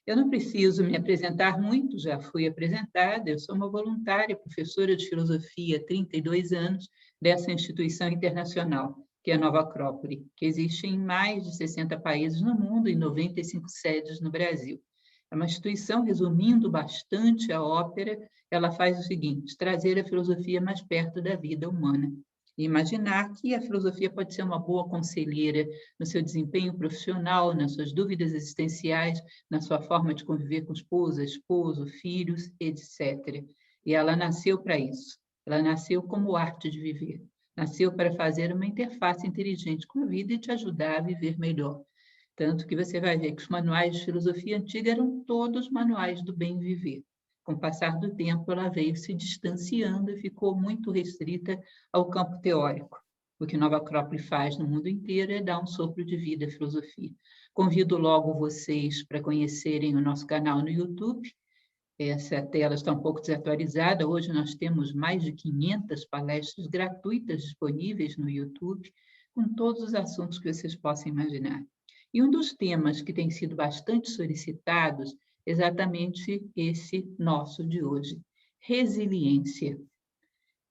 Eu não preciso me apresentar muito, já fui apresentada. Eu sou uma voluntária, professora de filosofia há 32 anos dessa instituição internacional, que é a Nova Acrópole, que existe em mais de 60 países no mundo e 95 sedes no Brasil. É uma instituição, resumindo bastante a ópera, ela faz o seguinte: trazer a filosofia mais perto da vida humana. E imaginar que a filosofia pode ser uma boa conselheira no seu desempenho profissional, nas suas dúvidas existenciais, na sua forma de conviver com esposo, filhos, etc. E ela nasceu para isso. Ela nasceu como arte de viver. Nasceu para fazer uma interface inteligente com a vida e te ajudar a viver melhor. Tanto que você vai ver que os manuais de filosofia antiga eram todos manuais do bem viver. Com o passar do tempo, ela veio se distanciando e ficou muito restrita ao campo teórico. O que Nova Acrópole faz no mundo inteiro é dar um sopro de vida à filosofia. Convido logo vocês para conhecerem o nosso canal no YouTube. Essa tela está um pouco desatualizada. Hoje nós temos mais de 500 palestras gratuitas disponíveis no YouTube, com todos os assuntos que vocês possam imaginar. E um dos temas que tem sido bastante solicitados é exatamente esse nosso de hoje: resiliência.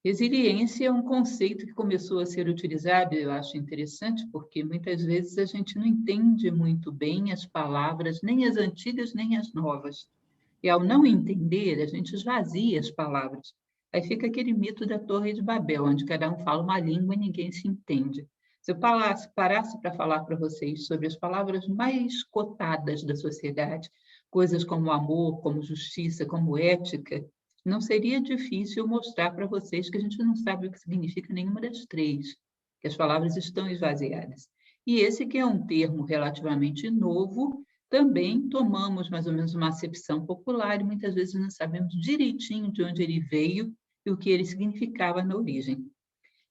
Resiliência é um conceito que começou a ser utilizado, eu acho interessante, porque muitas vezes a gente não entende muito bem as palavras, nem as antigas, nem as novas. E ao não entender, a gente esvazia as palavras. Aí fica aquele mito da Torre de Babel, onde cada um fala uma língua e ninguém se entende. Se eu parasse para falar para vocês sobre as palavras mais cotadas da sociedade, coisas como amor, como justiça, como ética, não seria difícil mostrar para vocês que a gente não sabe o que significa nenhuma das três, que as palavras estão esvaziadas. E esse que é um termo relativamente novo, também tomamos mais ou menos uma acepção popular e muitas vezes não sabemos direitinho de onde ele veio e o que ele significava na origem.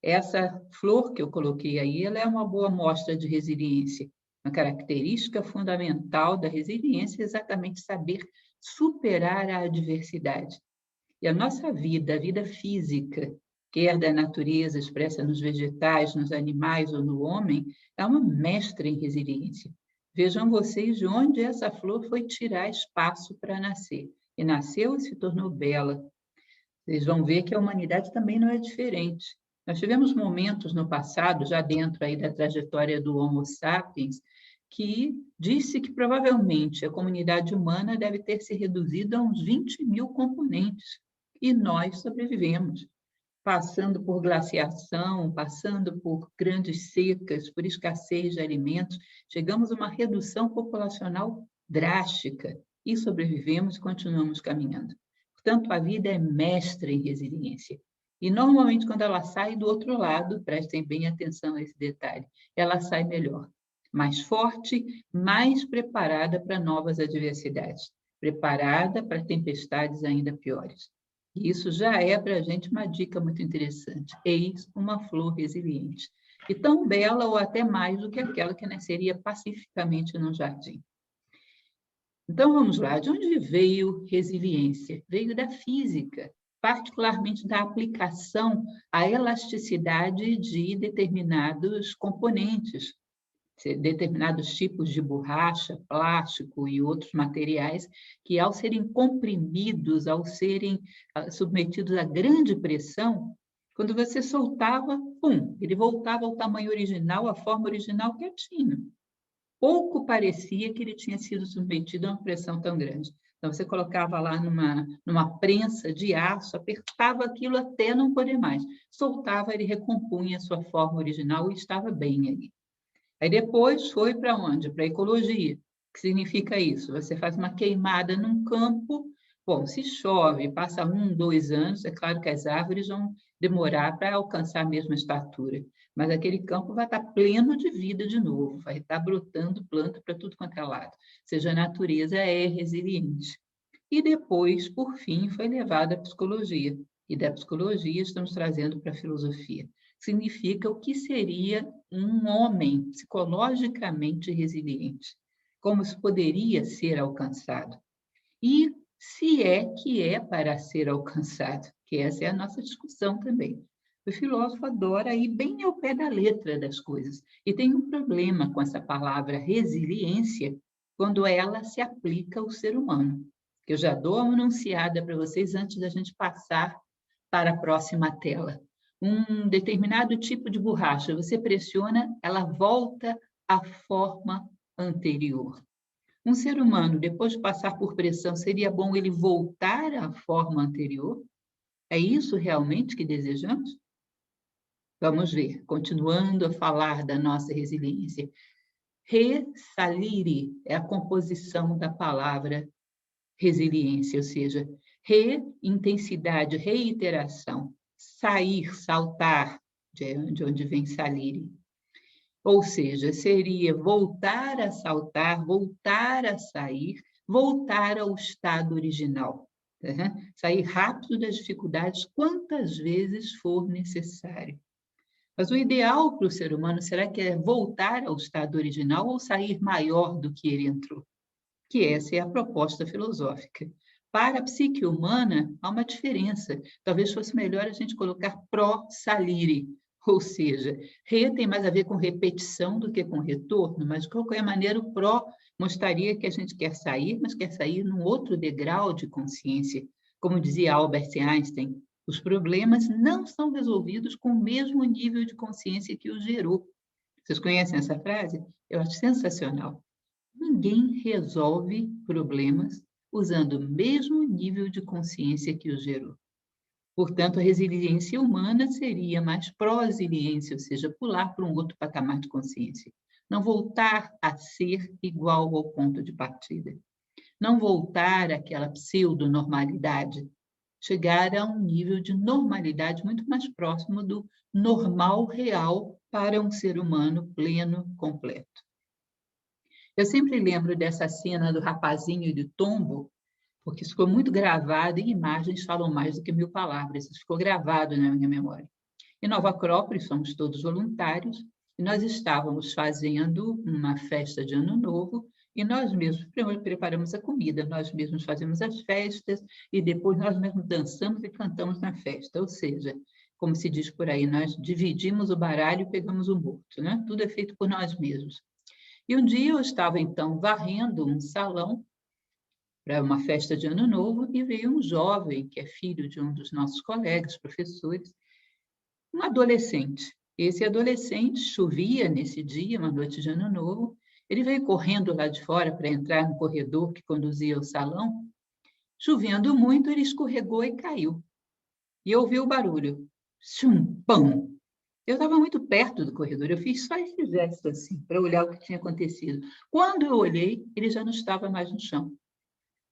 Essa flor que eu coloquei aí, ela é uma boa amostra de resiliência. Uma característica fundamental da resiliência é exatamente saber superar a adversidade. E a nossa vida, a vida física, quer da natureza expressa nos vegetais, nos animais ou no homem, é uma mestra em resiliência. Vejam vocês de onde essa flor foi tirar espaço para nascer. E nasceu e se tornou bela. Vocês vão ver que a humanidade também não é diferente. Nós tivemos momentos no passado, já dentro aí da trajetória do Homo sapiens, que disse que provavelmente a comunidade humana deve ter se reduzido a uns 20 mil componentes. E nós sobrevivemos, passando por glaciação, passando por grandes secas, por escassez de alimentos, chegamos a uma redução populacional drástica e sobrevivemos e continuamos caminhando. Portanto, a vida é mestra em resiliência. E, normalmente, quando ela sai do outro lado, prestem bem atenção a esse detalhe, ela sai melhor, mais forte, mais preparada para novas adversidades, preparada para tempestades ainda piores. E isso já é para a gente uma dica muito interessante. Eis uma flor resiliente. E tão bela ou até mais do que aquela que nasceria pacificamente num jardim. Então, vamos lá. De onde veio resiliência? Veio da física, particularmente da aplicação à elasticidade de determinados componentes, determinados tipos de borracha, plástico e outros materiais que, ao serem comprimidos, ao serem submetidos a grande pressão, quando você soltava, pum, ele voltava ao tamanho original, à forma original quietinho. Pouco parecia que ele tinha sido submetido a uma pressão tão grande. Então, você colocava lá numa prensa de aço, apertava aquilo até não poder mais. Soltava, ele recompunha a sua forma original e estava bem ali. Aí depois foi para onde? Para a ecologia. O que significa isso? Você faz uma queimada num campo, bom, se chove, passa 1, 2 anos, é claro que as árvores vão demorar para alcançar a mesma estatura, mas aquele campo vai estar pleno de vida de novo, vai estar brotando planta para tudo quanto é lado. Ou seja, a natureza é resiliente. E depois, por fim, foi levada à psicologia. E da psicologia estamos trazendo para a filosofia. Significa o que seria um homem psicologicamente resiliente, como isso poderia ser alcançado. E se é que é para ser alcançado, que essa é a nossa discussão também. O filósofo adora ir bem ao pé da letra das coisas. E tem um problema com essa palavra resiliência, quando ela se aplica ao ser humano. Eu já dou uma anunciada para vocês antes da gente passar para a próxima tela. Um determinado tipo de borracha, você pressiona, ela volta à forma anterior. Um ser humano, depois de passar por pressão, seria bom ele voltar à forma anterior? É isso realmente que desejamos? Vamos ver, continuando a falar da nossa resiliência. Resalire é a composição da palavra resiliência, ou seja, intensidade, reiteração, sair, saltar, de onde vem salire. Ou seja, seria voltar a saltar, voltar a sair, voltar ao estado original. Sair rápido das dificuldades quantas vezes for necessário. Mas o ideal para o ser humano, será que é voltar ao estado original ou sair maior do que ele entrou? Que essa é a proposta filosófica. Para a psique humana, há uma diferença. Talvez fosse melhor a gente colocar pró-salire, ou seja, re tem mais a ver com repetição do que com retorno, mas de qualquer maneira o pró mostraria que a gente quer sair, mas quer sair num outro degrau de consciência. Como dizia Albert Einstein, os problemas não são resolvidos com o mesmo nível de consciência que os gerou. Vocês conhecem essa frase? Eu acho sensacional. Ninguém resolve problemas usando o mesmo nível de consciência que os gerou. Portanto, a resiliência humana seria mais prosiliência, ou seja, pular para um outro patamar de consciência. Não voltar a ser igual ao ponto de partida. Não voltar àquela pseudo-normalidade. Chegar a um nível de normalidade muito mais próximo do normal real para um ser humano pleno, completo. Eu sempre lembro dessa cena do rapazinho e do tombo, porque isso ficou muito gravado e imagens falam mais do que 1000 palavras. Isso ficou gravado na minha memória. Em Nova Acrópole, somos todos voluntários, e nós estávamos fazendo uma festa de Ano Novo, e nós mesmos preparamos a comida, nós mesmos fazemos as festas, e depois nós mesmos dançamos e cantamos na festa. Ou seja, como se diz por aí, nós dividimos o baralho e pegamos o morto, né? Tudo é feito por nós mesmos. E um dia eu estava, então, varrendo um salão para uma festa de Ano Novo e veio um jovem, que é filho de um dos nossos colegas, professores, um adolescente. Esse adolescente chovia nesse dia, uma noite de Ano Novo, ele veio correndo lá de fora para entrar no corredor que conduzia ao salão. Chovendo muito, ele escorregou e caiu. E eu ouvi o barulho. Chum, pão! Eu estava muito perto do corredor, eu fiz só esse gesto assim, para olhar o que tinha acontecido. Quando eu olhei, ele já não estava mais no chão.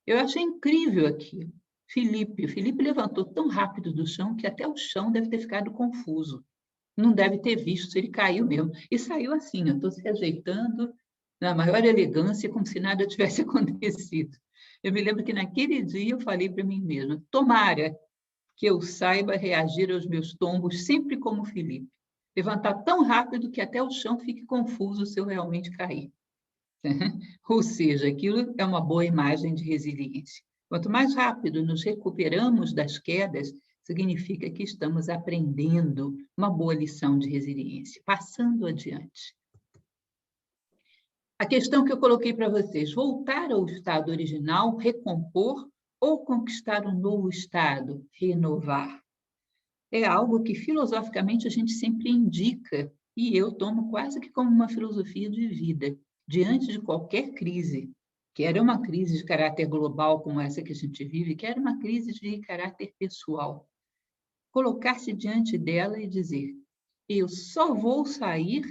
Eu achei incrível aquilo. O Felipe levantou tão rápido do chão que até o chão deve ter ficado confuso. Não deve ter visto se ele caiu mesmo. E saiu assim, eu estou se ajeitando na maior elegância, como se nada tivesse acontecido. Eu me lembro que naquele dia eu falei para mim mesma, tomara que eu saiba reagir aos meus tombos sempre como Felipe. Levantar tão rápido que até o chão fique confuso se eu realmente cair. Ou seja, aquilo é uma boa imagem de resiliência. Quanto mais rápido nos recuperamos das quedas, significa que estamos aprendendo uma boa lição de resiliência, passando adiante. A questão que eu coloquei para vocês, voltar ao estado original, recompor ou conquistar um novo estado, renovar? É algo que filosoficamente a gente sempre indica e eu tomo quase que como uma filosofia de vida. Diante de qualquer crise, quer uma crise de caráter global como essa que a gente vive, quer uma crise de caráter pessoal, colocar-se diante dela e dizer, eu só vou sair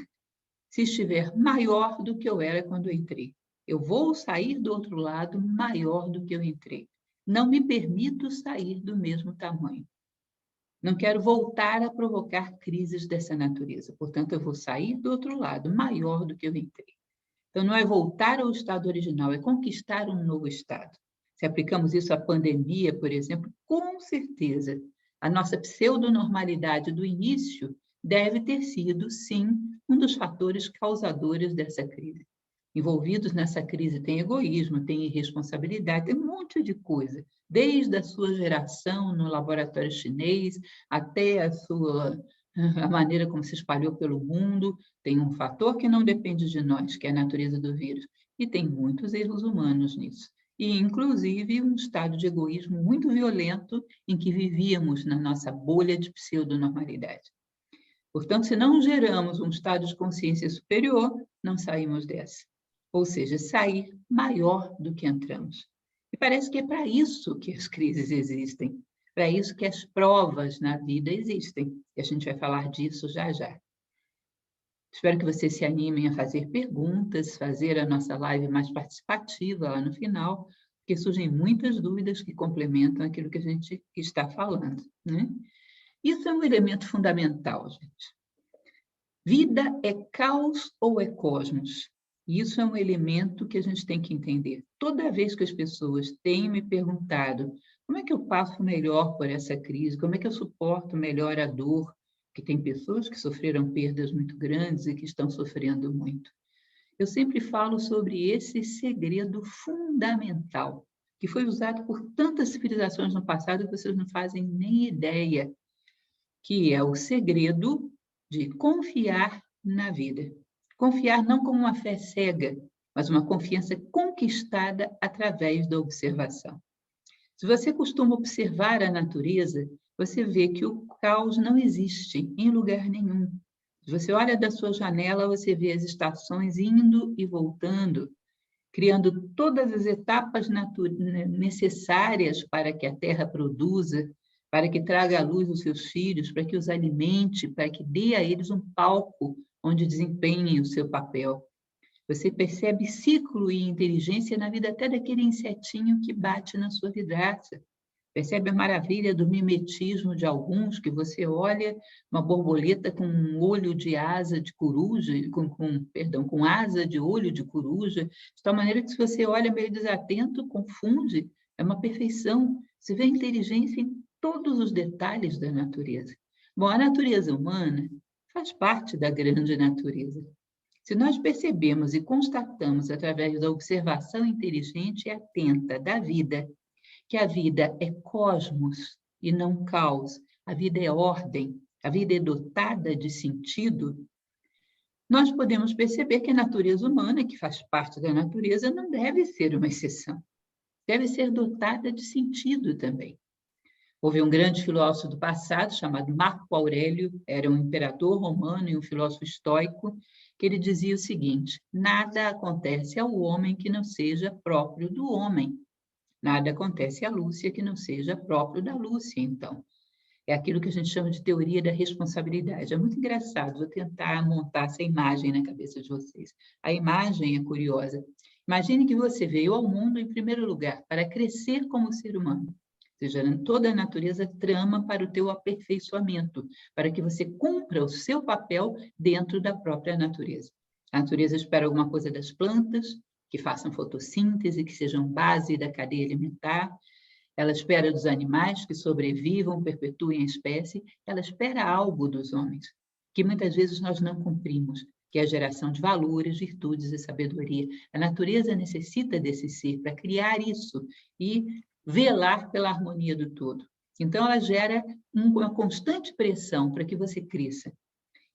se estiver maior do que eu era quando eu entrei. Eu vou sair do outro lado maior do que eu entrei. Não me permito sair do mesmo tamanho. Não quero voltar a provocar crises dessa natureza. Portanto, eu vou sair do outro lado, maior do que eu entrei. Então, não é voltar ao estado original, é conquistar um novo estado. Se aplicamos isso à pandemia, por exemplo, com certeza, a nossa pseudonormalidade do início deve ter sido, sim, um dos fatores causadores dessa crise. Envolvidos nessa crise tem egoísmo, tem irresponsabilidade, tem um monte de coisa, desde a sua geração no laboratório chinês até a maneira como se espalhou pelo mundo, tem um fator que não depende de nós, que é a natureza do vírus, E tem muitos erros humanos nisso. E, inclusive, um estado de egoísmo muito violento em que vivíamos na nossa bolha de pseudonormalidade. Portanto, se não geramos um estado de consciência superior, não saímos dessa. Ou seja, sair maior do que entramos. E parece que é para isso que as crises existem, para isso que as provas na vida existem. E a gente vai falar disso já já. Espero que vocês se animem a fazer perguntas, fazer a nossa live mais participativa lá no final, porque surgem muitas dúvidas que complementam aquilo que a gente está falando, né? Isso é um elemento fundamental, gente. Vida é caos ou é cosmos? Isso é um elemento que a gente tem que entender. Toda vez que as pessoas têm me perguntado como é que eu passo melhor por essa crise, como é que eu suporto melhor a dor, que tem pessoas que sofreram perdas muito grandes e que estão sofrendo muito. Eu sempre falo sobre esse segredo fundamental, que foi usado por tantas civilizações no passado que vocês não fazem nem ideia, que é o segredo de confiar na vida. Confiar não como uma fé cega, mas uma confiança conquistada através da observação. Se você costuma observar a natureza, você vê que o caos não existe em lugar nenhum. Se você olha da sua janela, você vê as estações indo e voltando, criando todas as etapas necessárias para que a terra produza, para que traga à luz os seus filhos, para que os alimente, para que dê a eles um palco onde desempenhem o seu papel. Você percebe ciclo e inteligência na vida até daquele insetinho que bate na sua vidraça. Percebe a maravilha do mimetismo de alguns, que você olha uma borboleta com um olho de asa de coruja, com asa de olho de coruja, de tal maneira que se você olha meio desatento, confunde, é uma perfeição. Você vê a inteligência em todos os detalhes da natureza. Bom, a natureza humana faz parte da grande natureza. Se nós percebemos e constatamos através da observação inteligente e atenta da vida, que a vida é cosmos e não caos, a vida é ordem, a vida é dotada de sentido, nós podemos perceber que a natureza humana, que faz parte da natureza, não deve ser uma exceção. Deve ser dotada de sentido também. Houve um grande filósofo do passado, chamado Marco Aurélio, era um imperador romano e um filósofo estoico, que ele dizia o seguinte: nada acontece ao homem que não seja próprio do homem. Nada acontece à Lúcia que não seja próprio da Lúcia, então. É aquilo que a gente chama de teoria da responsabilidade. É muito engraçado, vou tentar montar essa imagem na cabeça de vocês. A imagem é curiosa. Imagine que você veio ao mundo, em primeiro lugar, para crescer como ser humano. Ou seja, toda a natureza trama para o teu aperfeiçoamento, para que você cumpra o seu papel dentro da própria natureza. A natureza espera alguma coisa das plantas, que façam fotossíntese, que sejam base da cadeia alimentar. Ela espera dos animais que sobrevivam, perpetuem a espécie. Ela espera algo dos homens, que muitas vezes nós não cumprimos, que é a geração de valores, virtudes e sabedoria. A natureza necessita desse ser para criar isso e velar pela harmonia do todo. Então, ela gera uma constante pressão para que você cresça.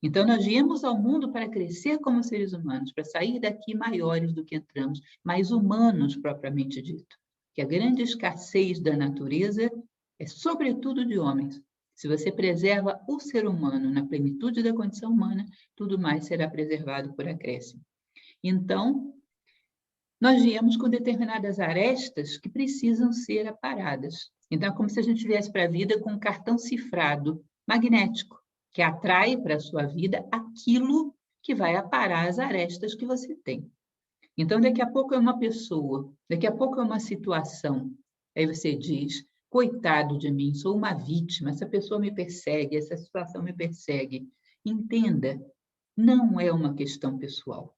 Então, nós viemos ao mundo para crescer como seres humanos, para sair daqui maiores do que entramos, mais humanos propriamente dito. Que a grande escassez da natureza é sobretudo de homens. Se você preserva o ser humano na plenitude da condição humana, tudo mais será preservado por acréscimo. Então, nós viemos com determinadas arestas que precisam ser aparadas. Então, é como se a gente viesse para a vida com um cartão cifrado magnético, que atrai para a sua vida aquilo que vai aparar as arestas que você tem. Então, daqui a pouco é uma pessoa, daqui a pouco é uma situação. Aí você diz, coitado de mim, sou uma vítima, essa pessoa me persegue, essa situação me persegue. Entenda, não é uma questão pessoal.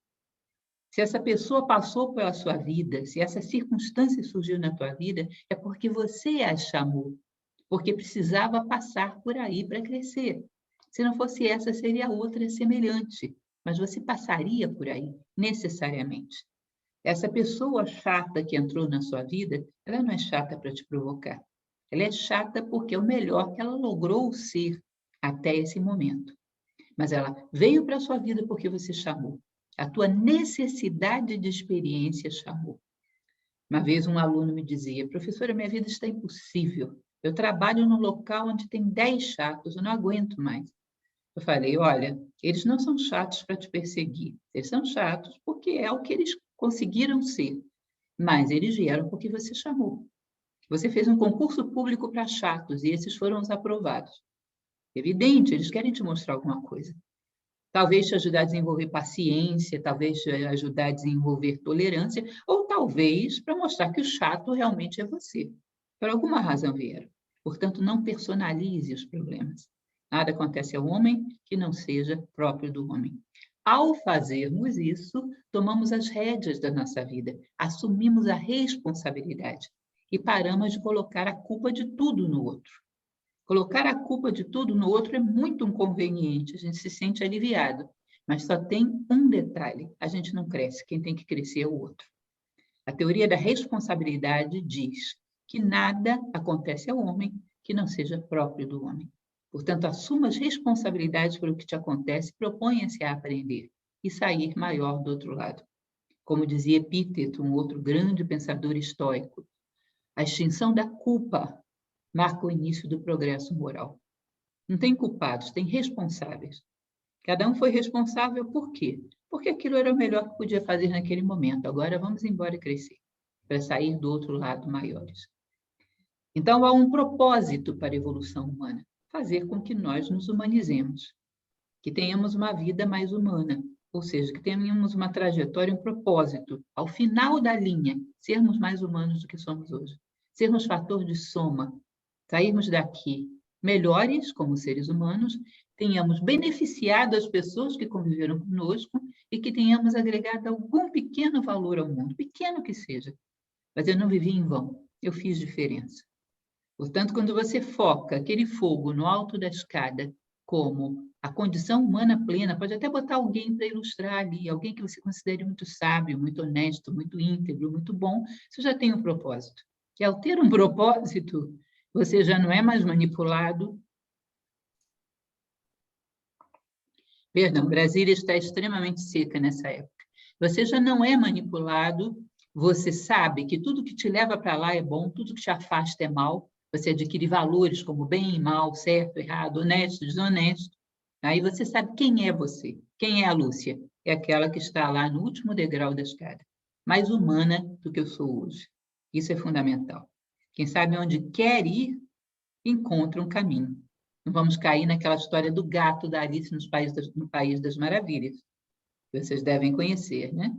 Se essa pessoa passou pela sua vida, se essa circunstância surgiu na tua vida, é porque você a chamou, porque precisava passar por aí para crescer. Se não fosse essa, seria outra semelhante, mas você passaria por aí, necessariamente. Essa pessoa chata que entrou na sua vida, ela não é chata para te provocar. Ela é chata porque é o melhor que ela logrou ser até esse momento. Mas ela veio para a sua vida porque você chamou. A tua necessidade de experiência chamou. Uma vez um aluno me dizia, professora, minha vida está impossível. Eu trabalho num local onde tem 10 chatos, eu não aguento mais. Eu falei, olha, eles não são chatos para te perseguir. Eles são chatos porque é o que eles conseguiram ser. Mas eles vieram porque você chamou. Você fez um concurso público para chatos e esses foram os aprovados. Evidente, eles querem te mostrar alguma coisa. Talvez te ajudar a desenvolver paciência, talvez te ajudar a desenvolver tolerância, ou talvez para mostrar que o chato realmente é você. Por alguma razão vieram. Portanto, não personalize os problemas. Nada acontece ao homem que não seja próprio do homem. Ao fazermos isso, tomamos as rédeas da nossa vida, assumimos a responsabilidade e paramos de colocar a culpa de tudo no outro. Colocar a culpa de tudo no outro é muito inconveniente, a gente se sente aliviado, mas só tem um detalhe, a gente não cresce, quem tem que crescer é o outro. A teoria da responsabilidade diz que nada acontece ao homem que não seja próprio do homem. Portanto, assuma as responsabilidades pelo que te acontece, proponha-se a aprender e sair maior do outro lado. Como dizia Epíteto, um outro grande pensador estoico, a extinção da culpa marca o início do progresso moral. Não tem culpados, tem responsáveis. Cada um foi responsável por quê? Porque aquilo era o melhor que podia fazer naquele momento. Agora vamos embora e crescer, para sair do outro lado maiores. Então, há um propósito para a evolução humana, fazer com que nós nos humanizemos, que tenhamos uma vida mais humana, ou seja, que tenhamos uma trajetória, um propósito. Ao final da linha, sermos mais humanos do que somos hoje. Sermos fator de soma, sairmos daqui melhores como seres humanos, tenhamos beneficiado as pessoas que conviveram conosco e que tenhamos agregado algum pequeno valor ao mundo, pequeno que seja. Mas eu não vivi em vão, eu fiz diferença. Portanto, quando você foca aquele fogo no alto da escada como a condição humana plena, pode até botar alguém para ilustrar ali, alguém que você considere muito sábio, muito honesto, muito íntegro, muito bom, você já tem um propósito. E ao ter um propósito, você já não é mais manipulado. Perdão, Brasília está extremamente seca nessa época. Você já não é manipulado, você sabe que tudo que te leva para lá é bom, tudo que te afasta é mal, você adquire valores como bem e mal, certo, errado, honesto, desonesto. Aí você sabe quem é você, quem é a Lúcia. É aquela que está lá no último degrau da escada, mais humana do que eu sou hoje. Isso é fundamental. Quem sabe onde quer ir, encontra um caminho. Não vamos cair naquela história do gato da Alice no País das Maravilhas. Vocês devem conhecer, né?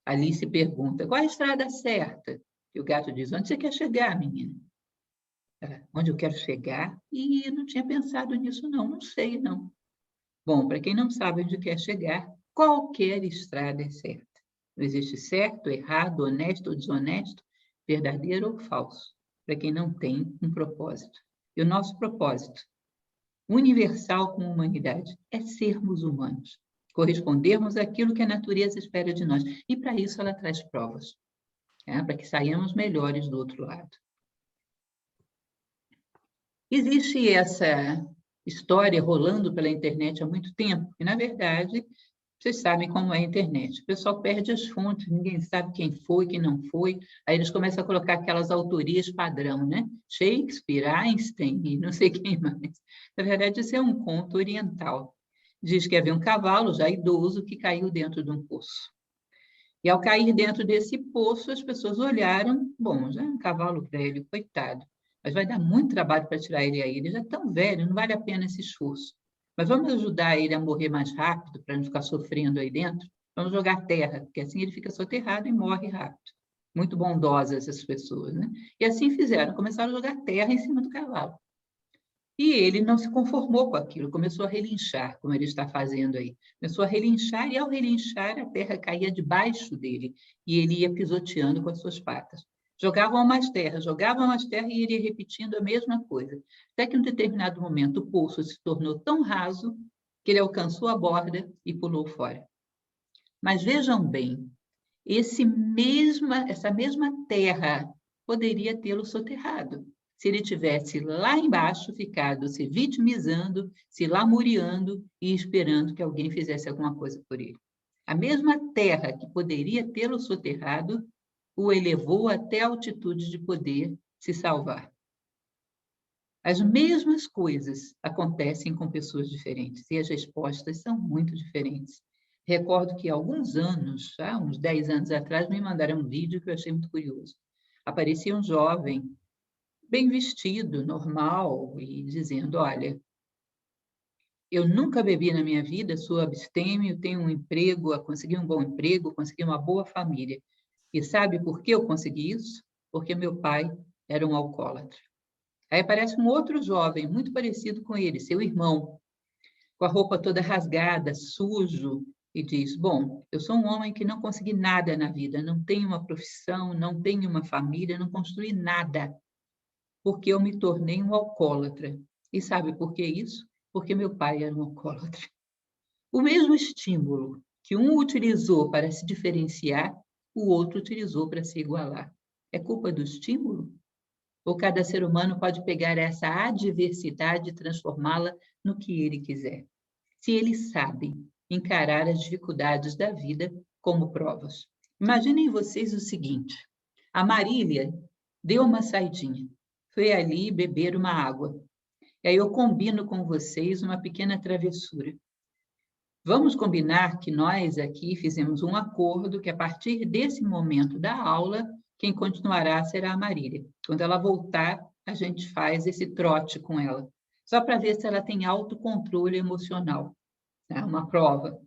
Alice pergunta, qual é a estrada certa? E o gato diz, onde você quer chegar, menina? Onde eu quero chegar? E eu não tinha pensado nisso, não sei, não. Bom, para quem não sabe onde quer chegar, qualquer estrada é certa. Não existe certo, errado, honesto ou desonesto, verdadeiro ou falso, para quem não tem um propósito. E o nosso propósito, universal como humanidade, é sermos humanos, correspondermos àquilo que a natureza espera de nós. E para isso ela traz provas, para que saiamos melhores do outro lado. Existe essa história rolando pela internet há muito tempo, e, na verdade, vocês sabem como é a internet. O pessoal perde as fontes, ninguém sabe quem foi, quem não foi. Aí eles começam a colocar aquelas autorias padrão, né? Shakespeare, Einstein e não sei quem mais. Na verdade, isso é um conto oriental. Diz que havia um cavalo já idoso que caiu dentro de um poço. E ao cair dentro desse poço, as pessoas olharam, bom, já é um cavalo velho, coitado, mas vai dar muito trabalho para tirar ele aí, ele já é tão velho, não vale a pena esse esforço. Mas vamos ajudar ele a morrer mais rápido, para não ficar sofrendo aí dentro? Vamos jogar terra, porque assim ele fica soterrado e morre rápido. Muito bondosas essas pessoas, né? E assim fizeram, começaram a jogar terra em cima do cavalo. E ele não se conformou com aquilo, começou a relinchar, como ele está fazendo aí. Começou a relinchar, e ao relinchar, a terra caía debaixo dele, e ele ia pisoteando com as suas patas. Jogavam mais terra e ele ia repetindo a mesma coisa. Até que, em um determinado momento, o poço se tornou tão raso que ele alcançou a borda e pulou fora. Mas vejam bem, essa mesma terra poderia tê-lo soterrado. Se ele tivesse lá embaixo ficado se vitimizando, se lamuriando e esperando que alguém fizesse alguma coisa por ele. A mesma terra que poderia tê-lo soterrado o elevou até a altitude de poder se salvar. As mesmas coisas acontecem com pessoas diferentes e as respostas são muito diferentes. Recordo que há alguns anos, uns 10 anos atrás, me mandaram um vídeo que eu achei muito curioso. Aparecia um jovem, bem vestido, normal, e dizendo, olha, eu nunca bebi na minha vida, sou abstêmio, tenho um emprego, consegui um bom emprego, consegui uma boa família. E sabe por que eu consegui isso? Porque meu pai era um alcoólatra. Aí aparece um outro jovem, muito parecido com ele, seu irmão, com a roupa toda rasgada, sujo, e diz, bom, eu sou um homem que não consegui nada na vida, não tenho uma profissão, não tenho uma família, não construí nada, porque eu me tornei um alcoólatra. E sabe por que isso? Porque meu pai era um alcoólatra. O mesmo estímulo que um utilizou para se diferenciar, o outro utilizou para se igualar. É culpa do estímulo? Ou cada ser humano pode pegar essa adversidade e transformá-la no que ele quiser? Se ele sabe encarar as dificuldades da vida como provas. Imaginem vocês o seguinte, a Marília deu uma saidinha, foi ali beber uma água. E aí eu combino com vocês uma pequena travessura. Vamos combinar que nós aqui fizemos um acordo que, a partir desse momento da aula, quem continuará será a Marília. Quando ela voltar, a gente faz esse trote com ela, só para ver se ela tem autocontrole emocional, né? Uma prova.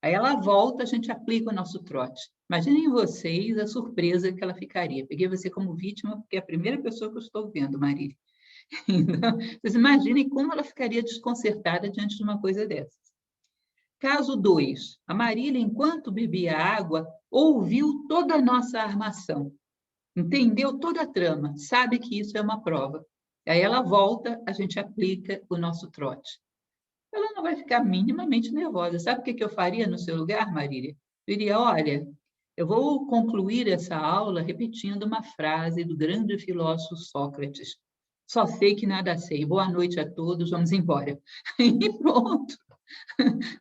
Aí ela volta, a gente aplica o nosso trote. Imaginem vocês a surpresa que ela ficaria. Peguei você como vítima, porque é a primeira pessoa que eu estou vendo, Marília. Então, vocês imaginem como ela ficaria desconcertada diante de uma coisa dessa. Caso 2, a Marília, enquanto bebia água, ouviu toda a nossa armação, entendeu toda a trama, sabe que isso é uma prova. Aí ela volta, a gente aplica o nosso trote. Ela não vai ficar minimamente nervosa. Sabe o que eu faria no seu lugar, Marília? Eu diria, olha, eu vou concluir essa aula repetindo uma frase do grande filósofo Sócrates. Só sei que nada sei. Boa noite a todos, vamos embora. E pronto.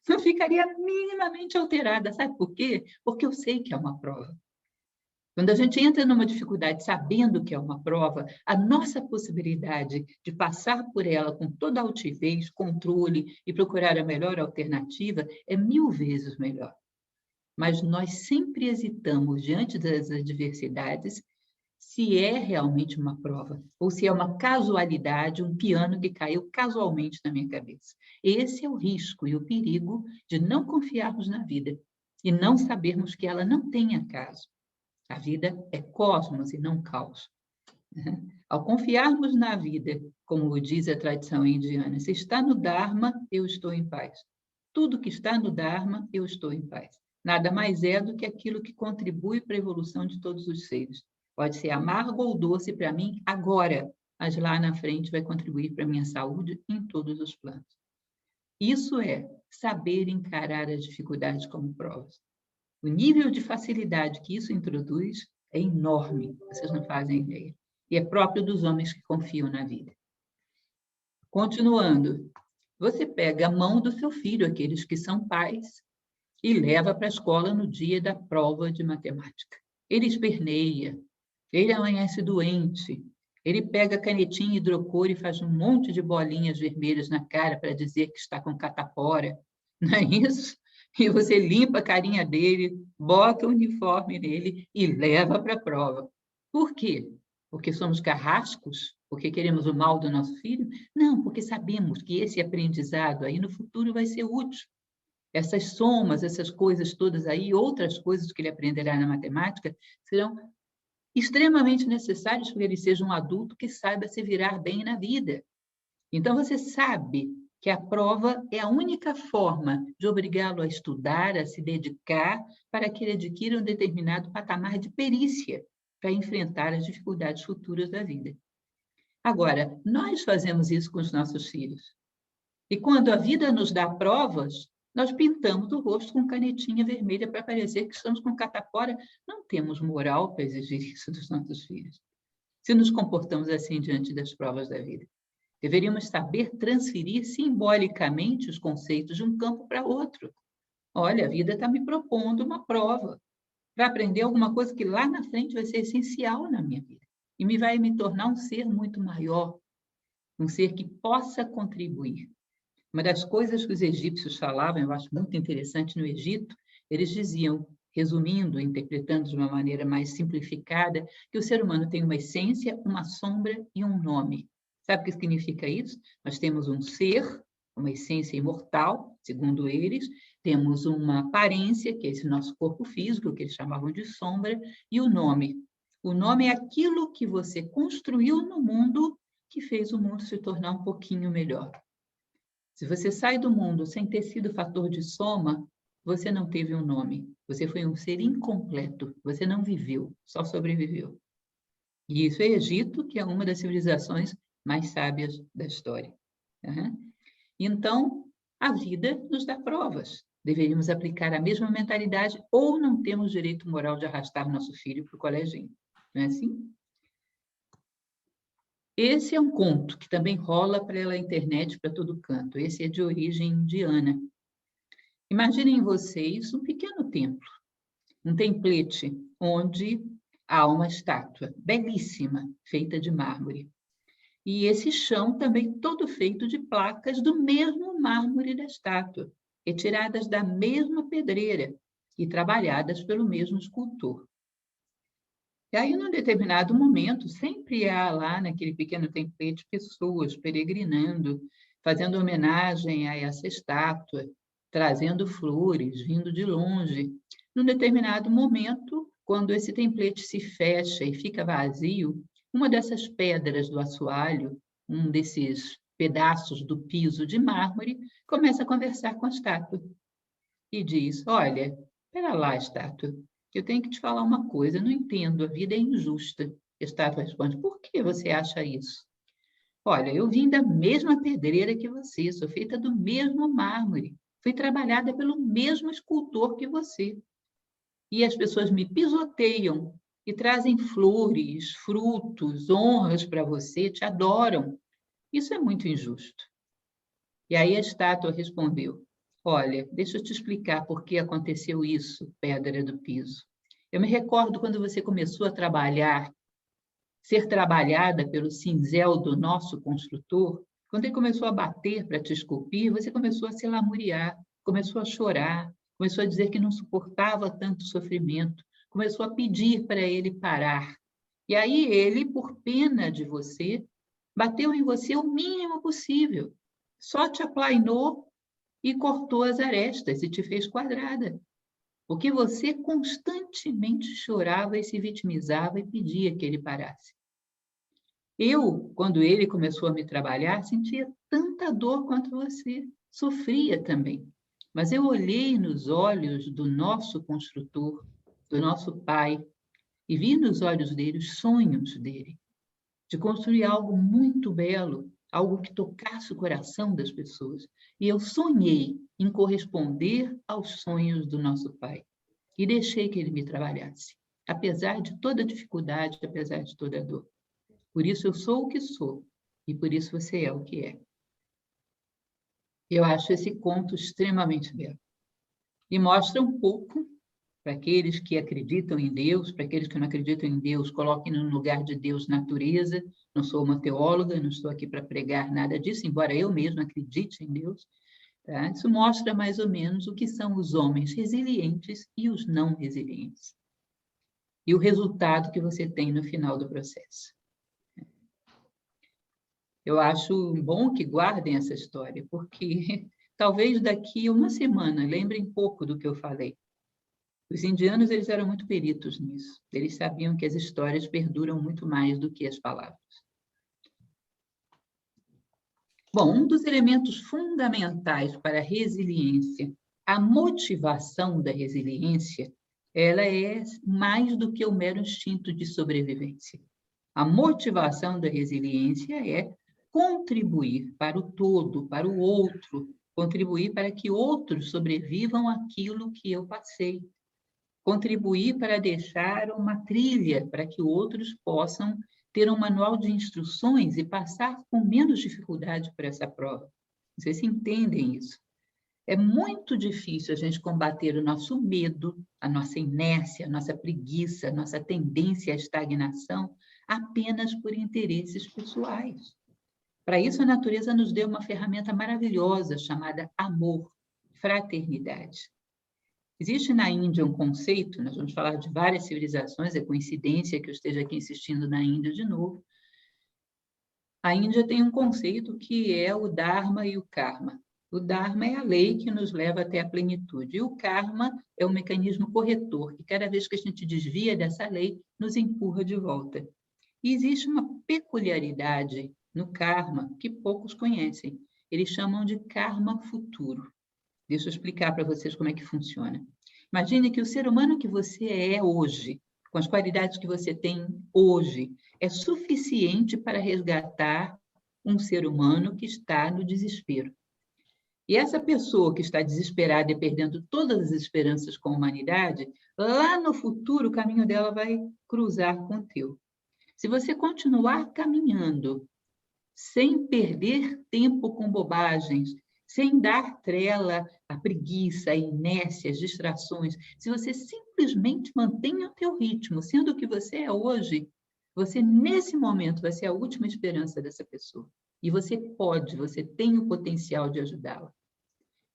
Não ficaria minimamente alterada. Sabe por quê? Porque eu sei que é uma prova. Quando a gente entra numa dificuldade sabendo que é uma prova, a nossa possibilidade de passar por ela com toda a altivez, controle e procurar a melhor alternativa é 1000 vezes melhor. Mas nós sempre hesitamos diante das adversidades se é realmente uma prova, ou se é uma casualidade, um piano que caiu casualmente na minha cabeça. Esse é o risco e o perigo de não confiarmos na vida e não sabermos que ela não tem acaso. A vida é cosmos e não caos. Ao confiarmos na vida, como diz a tradição indiana, se está no Dharma, eu estou em paz. Tudo que está no Dharma, eu estou em paz. Nada mais é do que aquilo que contribui para a evolução de todos os seres. Pode ser amargo ou doce para mim agora, mas lá na frente vai contribuir para a minha saúde em todos os planos. Isso é saber encarar as dificuldades como provas. O nível de facilidade que isso introduz é enorme, vocês não fazem ideia. E é próprio dos homens que confiam na vida. Continuando, você pega a mão do seu filho, aqueles que são pais, e leva para a escola no dia da prova de matemática. Ele esperneia, ele amanhece doente, ele pega a canetinha hidrocor e faz um monte de bolinhas vermelhas na cara para dizer que está com catapora, não é isso? E você limpa a carinha dele, bota o uniforme nele e leva para a prova. Por quê? Porque somos carrascos? Porque queremos o mal do nosso filho? Não, porque sabemos que esse aprendizado aí no futuro vai ser útil. Essas somas, essas coisas todas aí, outras coisas que ele aprenderá na matemática, serão extremamente necessários para que ele seja um adulto que saiba se virar bem na vida. Então, você sabe que a prova é a única forma de obrigá-lo a estudar, a se dedicar, para que ele adquira um determinado patamar de perícia para enfrentar as dificuldades futuras da vida. Agora, nós fazemos isso com os nossos filhos. E quando a vida nos dá provas, nós pintamos o rosto com canetinha vermelha para parecer que estamos com catapora. Não temos moral para exigir isso dos nossos filhos. Se nos comportamos assim diante das provas da vida. Deveríamos saber transferir simbolicamente os conceitos de um campo para outro. Olha, a vida está me propondo uma prova para aprender alguma coisa que lá na frente vai ser essencial na minha vida e vai me tornar um ser muito maior, um ser que possa contribuir. Uma das coisas que os egípcios falavam, eu acho muito interessante no Egito, eles diziam, resumindo, interpretando de uma maneira mais simplificada, que o ser humano tem uma essência, uma sombra e um nome. Sabe o que significa isso? Nós temos um ser, uma essência imortal, segundo eles, temos uma aparência, que é esse nosso corpo físico, que eles chamavam de sombra, e o nome. O nome é aquilo que você construiu no mundo que fez o mundo se tornar um pouquinho melhor. Se você sai do mundo sem ter sido fator de soma, você não teve um nome. Você foi um ser incompleto. Você não viveu, só sobreviveu. E isso é Egito, que é uma das civilizações mais sábias da história. Então, a vida nos dá provas. Deveríamos aplicar a mesma mentalidade ou não temos direito moral de arrastar nosso filho para o coleginho. Não é assim? Esse é um conto que também rola pela internet para todo canto. Esse é de origem indiana. Imaginem vocês um pequeno templo, um templete onde há uma estátua belíssima, feita de mármore. E esse chão também todo feito de placas do mesmo mármore da estátua, retiradas da mesma pedreira e trabalhadas pelo mesmo escultor. E aí, num determinado momento, sempre há lá naquele pequeno templete pessoas peregrinando, fazendo homenagem a essa estátua, trazendo flores, vindo de longe. Num determinado momento, quando esse templete se fecha e fica vazio, uma dessas pedras do assoalho, um desses pedaços do piso de mármore, começa a conversar com a estátua e diz: olha, espera lá, estátua, eu tenho que te falar uma coisa, eu não entendo, a vida é injusta. A estátua responde: por que você acha isso? Olha, eu vim da mesma pedreira que você, sou feita do mesmo mármore, fui trabalhada pelo mesmo escultor que você. E as pessoas me pisoteiam e trazem flores, frutos, honras para você, te adoram. Isso é muito injusto. E aí a estátua respondeu: olha, deixa eu te explicar por que aconteceu isso, pedra do piso. Eu me recordo quando você começou a trabalhar, ser trabalhada pelo cinzel do nosso construtor, quando ele começou a bater para te esculpir, você começou a se lamuriar, começou a chorar, começou a dizer que não suportava tanto sofrimento, começou a pedir para ele parar. E aí ele, por pena de você, bateu em você o mínimo possível, só te aplainou e cortou as arestas e te fez quadrada. Porque você constantemente chorava e se vitimizava e pedia que ele parasse. Eu, quando ele começou a me trabalhar, sentia tanta dor quanto você, sofria também. Mas eu olhei nos olhos do nosso construtor, do nosso pai, e vi nos olhos dele os sonhos dele, de construir algo muito belo, algo que tocasse o coração das pessoas. E eu sonhei em corresponder aos sonhos do nosso pai. E deixei que ele me trabalhasse, apesar de toda a dificuldade, apesar de toda a dor. Por isso eu sou o que sou, e por isso você é o que é. Eu acho esse conto extremamente belo. E mostra um pouco, para aqueles que acreditam em Deus, para aqueles que não acreditam em Deus, coloquem no lugar de Deus natureza. Não sou uma teóloga, não estou aqui para pregar nada disso, embora eu mesma acredite em Deus. Tá? Isso mostra mais ou menos o que são os homens resilientes e os não resilientes. E o resultado que você tem no final do processo. Eu acho bom que guardem essa história, porque talvez daqui a uma semana lembrem pouco do que eu falei. Os indianos eles eram muito peritos nisso. Eles sabiam que as histórias perduram muito mais do que as palavras. Bom, um dos elementos fundamentais para a resiliência, a motivação da resiliência, ela é mais do que o mero instinto de sobrevivência. A motivação da resiliência é contribuir para o todo, para o outro, contribuir para que outros sobrevivam àquilo que eu passei, contribuir para deixar uma trilha para que outros possam ter um manual de instruções e passar com menos dificuldade por essa prova. Vocês entendem isso? É muito difícil a gente combater o nosso medo, a nossa inércia, a nossa preguiça, a nossa tendência à estagnação apenas por interesses pessoais. Para isso, a natureza nos deu uma ferramenta maravilhosa chamada amor, fraternidade. Existe na Índia um conceito, nós vamos falar de várias civilizações, é coincidência que eu esteja aqui insistindo na Índia de novo. A Índia tem um conceito que é o Dharma e o Karma. O Dharma é a lei que nos leva até a plenitude, e o Karma é o mecanismo corretor, que cada vez que a gente desvia dessa lei, nos empurra de volta. E existe uma peculiaridade no Karma que poucos conhecem. Eles chamam de Karma futuro. Deixa eu explicar para vocês como é que funciona. Imagine que o ser humano que você é hoje, com as qualidades que você tem hoje, é suficiente para resgatar um ser humano que está no desespero. E essa pessoa que está desesperada e perdendo todas as esperanças com a humanidade, lá no futuro o caminho dela vai cruzar com o teu. Se você continuar caminhando sem perder tempo com bobagens, sem dar trela à preguiça, à inércia, às distrações, se você simplesmente mantém o teu ritmo, sendo o que você é hoje, você, nesse momento, vai ser a última esperança dessa pessoa. E você tem o potencial de ajudá-la.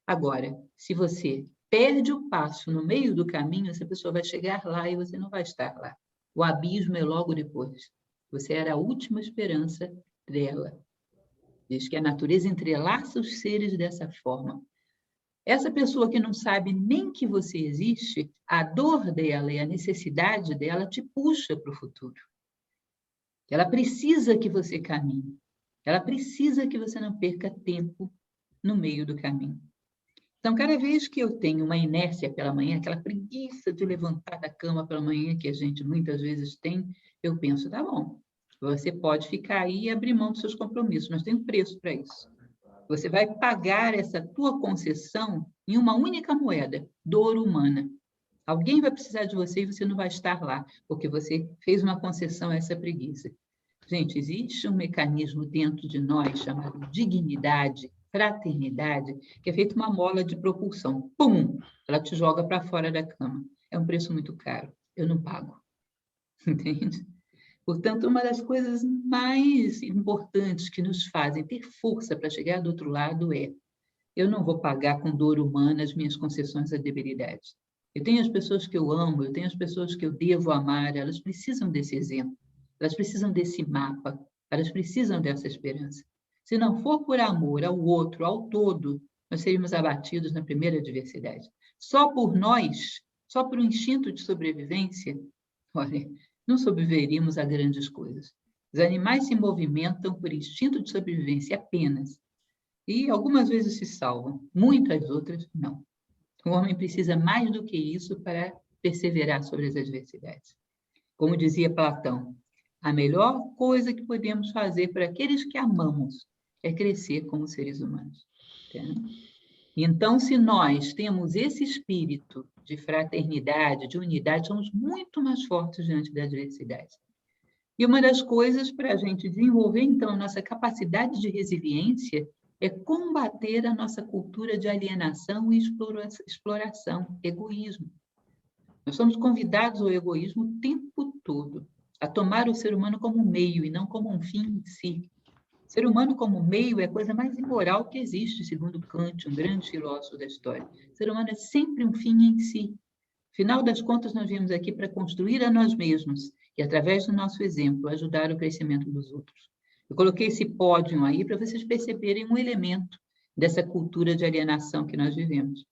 Agora, se você perde o passo no meio do caminho, essa pessoa vai chegar lá e você não vai estar lá. O abismo é logo depois. Você era a última esperança dela. Diz que a natureza entrelaça os seres dessa forma. Essa pessoa que não sabe nem que você existe, a dor dela e a necessidade dela te puxa para o futuro. Ela precisa que você caminhe. Ela precisa que você não perca tempo no meio do caminho. Então, cada vez que eu tenho uma inércia pela manhã, aquela preguiça de levantar da cama pela manhã que a gente muitas vezes tem, eu penso, tá bom, você pode ficar aí e abrir mão dos seus compromissos, mas tem um preço para isso. Você vai pagar essa tua concessão em uma única moeda, dor humana. Alguém vai precisar de você e você não vai estar lá, porque você fez uma concessão a essa preguiça. Gente, existe um mecanismo dentro de nós chamado dignidade, fraternidade, que é feito uma mola de propulsão. Pum! Ela te joga para fora da cama. É um preço muito caro. Eu não pago. Entende? Portanto, uma das coisas mais importantes que nos fazem ter força para chegar do outro lado é: eu não vou pagar com dor humana as minhas concessões à debilidade. Eu tenho as pessoas que eu amo, eu tenho as pessoas que eu devo amar, elas precisam desse exemplo, elas precisam desse mapa, elas precisam dessa esperança. Se não for por amor ao outro, ao todo, nós seríamos abatidos na primeira adversidade. Só por nós, só por um instinto de sobrevivência, olha, não sobreviveríamos a grandes coisas. Os animais se movimentam por instinto de sobrevivência apenas. E algumas vezes se salvam, muitas outras não. O homem precisa mais do que isso para perseverar sobre as adversidades. Como dizia Platão, a melhor coisa que podemos fazer para aqueles que amamos é crescer como seres humanos. Então, se nós temos esse espírito de fraternidade, de unidade, somos muito mais fortes diante da adversidade. E uma das coisas para a gente desenvolver, então, a nossa capacidade de resiliência é combater a nossa cultura de alienação e exploração, egoísmo. Nós somos convidados ao egoísmo o tempo todo, a tomar o ser humano como um meio e não como um fim em si. O ser humano como meio é a coisa mais imoral que existe, segundo Kant, um grande filósofo da história. O ser humano é sempre um fim em si. Afinal das contas, nós viemos aqui para construir a nós mesmos e, através do nosso exemplo, ajudar o crescimento dos outros. Eu coloquei esse pódio aí para vocês perceberem um elemento dessa cultura de alienação que nós vivemos.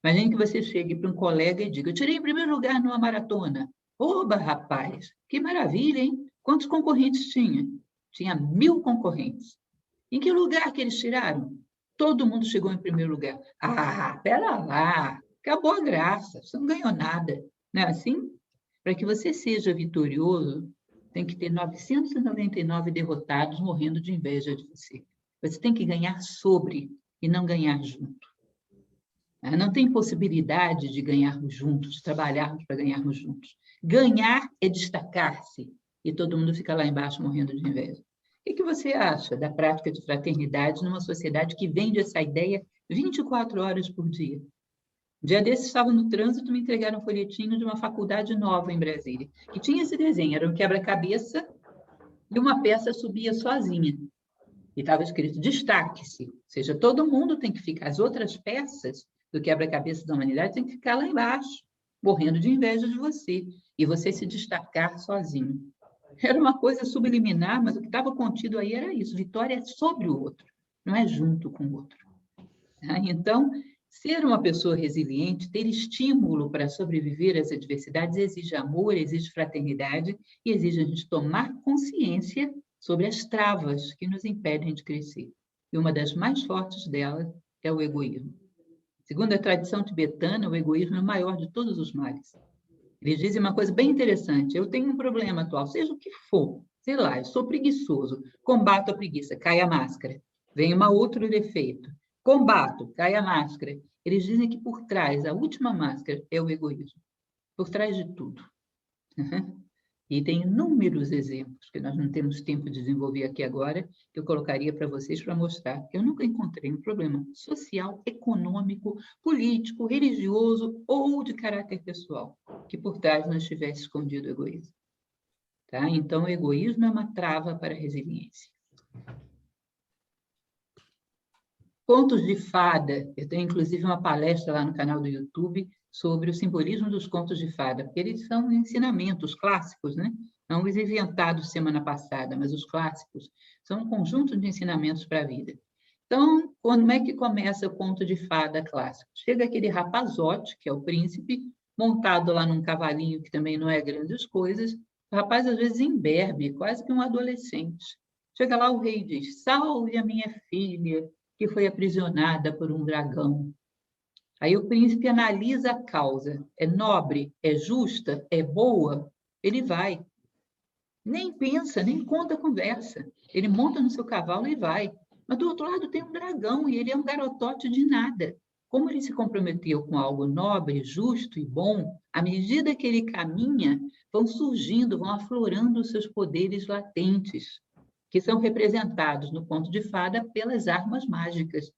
Imagine que você chegue para um colega e diga: eu tirei em primeiro lugar numa maratona. Oba, rapaz, que maravilha, hein? Quantos concorrentes tinha? Tinha 1000 concorrentes. Em que lugar que eles tiraram? Todo mundo chegou em primeiro lugar. Ah, pera lá, acabou a graça, você não ganhou nada. Não é assim? Para que você seja vitorioso, tem que ter 999 derrotados morrendo de inveja de você. Você tem que ganhar sobre e não ganhar junto. Não tem possibilidade de ganharmos juntos, de trabalharmos para ganharmos juntos. Ganhar é destacar-se e todo mundo fica lá embaixo morrendo de inveja. O que você acha da prática de fraternidade numa sociedade que vende essa ideia 24 horas por dia. Um dia desses, estava no trânsito, me entregaram um folhetinho de uma faculdade nova em Brasília, que tinha esse desenho, era um quebra-cabeça e uma peça subia sozinha. E estava escrito, destaque-se, ou seja, todo mundo tem que ficar, as outras peças do quebra-cabeça da humanidade têm que ficar lá embaixo, morrendo de inveja de você, e você se destacar sozinho. Era uma coisa subliminar, mas o que estava contido aí era isso, vitória é sobre o outro, não é junto com o outro. Então, ser uma pessoa resiliente, ter estímulo para sobreviver às adversidades, exige amor, exige fraternidade e exige a gente tomar consciência sobre as travas que nos impedem de crescer. E uma das mais fortes delas é o egoísmo. Segundo a tradição tibetana, o egoísmo é o maior de todos os males. Eles dizem uma coisa bem interessante, eu tenho um problema atual, seja o que for, sei lá, eu sou preguiçoso, combato a preguiça, cai a máscara, vem um outro defeito, combato, cai a máscara. Eles dizem que por trás, a última máscara é o egoísmo, por trás de tudo. E tem inúmeros exemplos, que nós não temos tempo de desenvolver aqui agora, que eu colocaria para vocês para mostrar que eu nunca encontrei um problema social, econômico, político, religioso ou de caráter pessoal, que por trás não estivesse escondido o egoísmo. Tá? Então, o egoísmo é uma trava para a resiliência. Contos de fada. Eu tenho, inclusive, uma palestra lá no canal do YouTube sobre o simbolismo dos contos de fada, porque eles são ensinamentos clássicos, né? Não os inventados semana passada, mas os clássicos. São um conjunto de ensinamentos para a vida. Então, como é que começa o conto de fada clássico? Chega aquele rapazote, que é o príncipe, montado lá num cavalinho, que também não é grandes coisas. O rapaz, às vezes, imberbe, quase que um adolescente. Chega lá, o rei diz, salve a minha filha, que foi aprisionada por um dragão. Aí o príncipe analisa a causa. É nobre? É justa? É boa? Ele vai. Nem pensa, nem conta a conversa. Ele monta no seu cavalo e vai. Mas do outro lado tem um dragão e ele é um garotote de nada. Como ele se comprometeu com algo nobre, justo e bom, à medida que ele caminha, vão surgindo, vão aflorando os seus poderes latentes, que são representados no conto de fada pelas armas mágicas.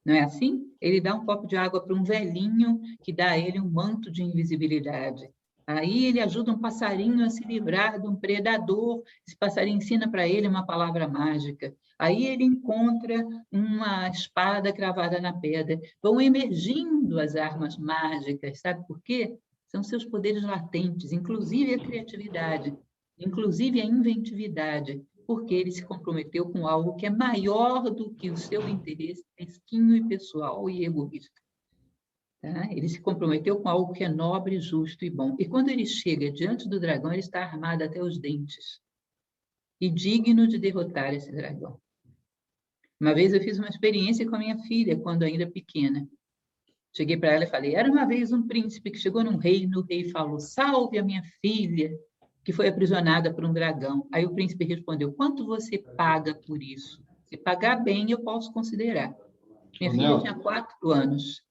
Não é assim? Ele dá um copo de água para um velhinho que dá a ele um manto de invisibilidade. Aí ele ajuda um passarinho a se livrar de um predador. Esse passarinho ensina para ele uma palavra mágica. Aí ele encontra uma espada cravada na pedra. Vão emergindo as armas mágicas, sabe por quê? São seus poderes latentes, inclusive a criatividade, inclusive a inventividade, porque ele se comprometeu com algo que é maior do que o seu interesse mesquinho e pessoal e egoísta. Tá? Ele se comprometeu com algo que é nobre, justo e bom. E quando ele chega diante do dragão, ele está armado até os dentes e digno de derrotar esse dragão. Uma vez eu fiz uma experiência com a minha filha, quando ainda pequena. Cheguei para ela e falei, era uma vez um príncipe que chegou num reino, o rei falou, salve a minha filha, que foi aprisionada por um dragão. Aí o príncipe respondeu, quanto você paga por isso? Se pagar bem, eu posso considerar. Minha filha tinha 4 anos.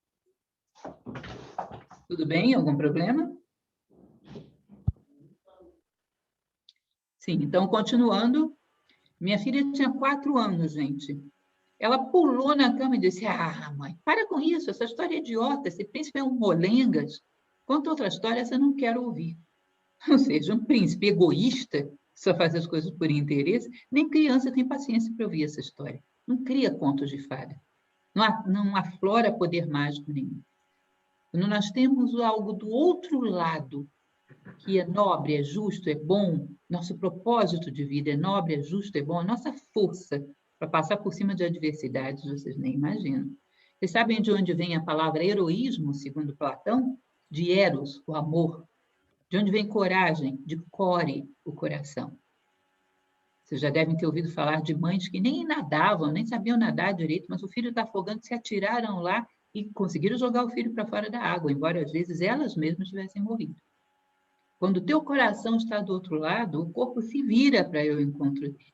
Tudo bem? Algum problema? Sim, então, continuando. Minha filha tinha 4 anos, gente. Ela pulou na cama e disse, mãe, para com isso, essa história é idiota, esse príncipe é um molengas. Conta outra história, essa eu não quero ouvir. Ou seja, um príncipe egoísta, só faz as coisas por interesse, nem criança tem paciência para ouvir essa história. Não cria contos de fada. Não aflora poder mágico nenhum. Quando nós temos algo do outro lado, que é nobre, é justo, é bom, nosso propósito de vida é nobre, é justo, é bom, a nossa força para passar por cima de adversidades, vocês nem imaginam. Vocês sabem de onde vem a palavra heroísmo, segundo Platão? De eros, o amor. De onde vem coragem? De core, o coração. Vocês já devem ter ouvido falar de mães que nem nadavam, nem sabiam nadar direito, mas o filho está afogando, se atiraram lá e conseguiram jogar o filho para fora da água, embora às vezes elas mesmas tivessem morrido. Quando o teu coração está do outro lado, o corpo se vira para ir ao encontro dele.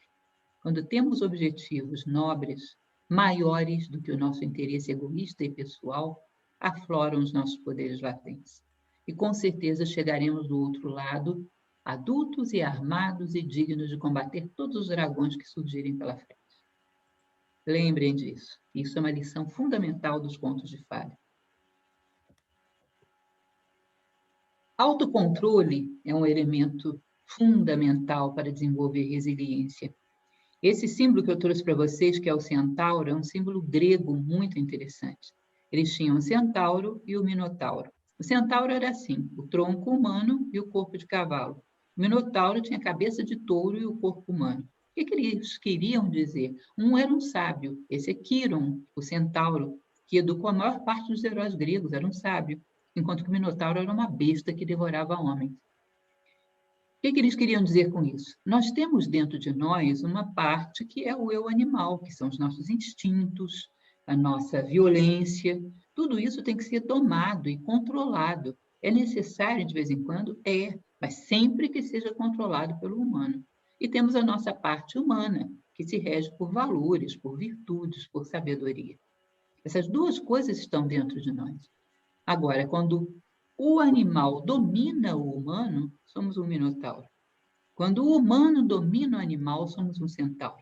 Quando temos objetivos nobres, maiores do que o nosso interesse egoísta e pessoal, afloram os nossos poderes latentes. E com certeza chegaremos do outro lado, adultos e armados e dignos de combater todos os dragões que surgirem pela frente. Lembrem disso. Isso é uma lição fundamental dos contos de fada. Autocontrole é um elemento fundamental para desenvolver resiliência. Esse símbolo que eu trouxe para vocês, que é o centauro, é um símbolo grego muito interessante. Eles tinham o centauro e o minotauro. O centauro era assim, o tronco humano e o corpo de cavalo. O minotauro tinha a cabeça de touro e o corpo humano. O que eles queriam dizer? Um era um sábio, esse é Quiron, o centauro, que educou a maior parte dos heróis gregos, era um sábio, enquanto que o minotauro era uma besta que devorava homens. O que eles queriam dizer com isso? Nós temos dentro de nós uma parte que é o eu animal, que são os nossos instintos, a nossa violência. Tudo isso tem que ser domado e controlado. É necessário, de vez em quando? É, mas sempre que seja controlado pelo humano. E temos a nossa parte humana, que se rege por valores, por virtudes, por sabedoria. Essas duas coisas estão dentro de nós. Agora, quando o animal domina o humano, somos um minotauro. Quando o humano domina o animal, somos um centauro.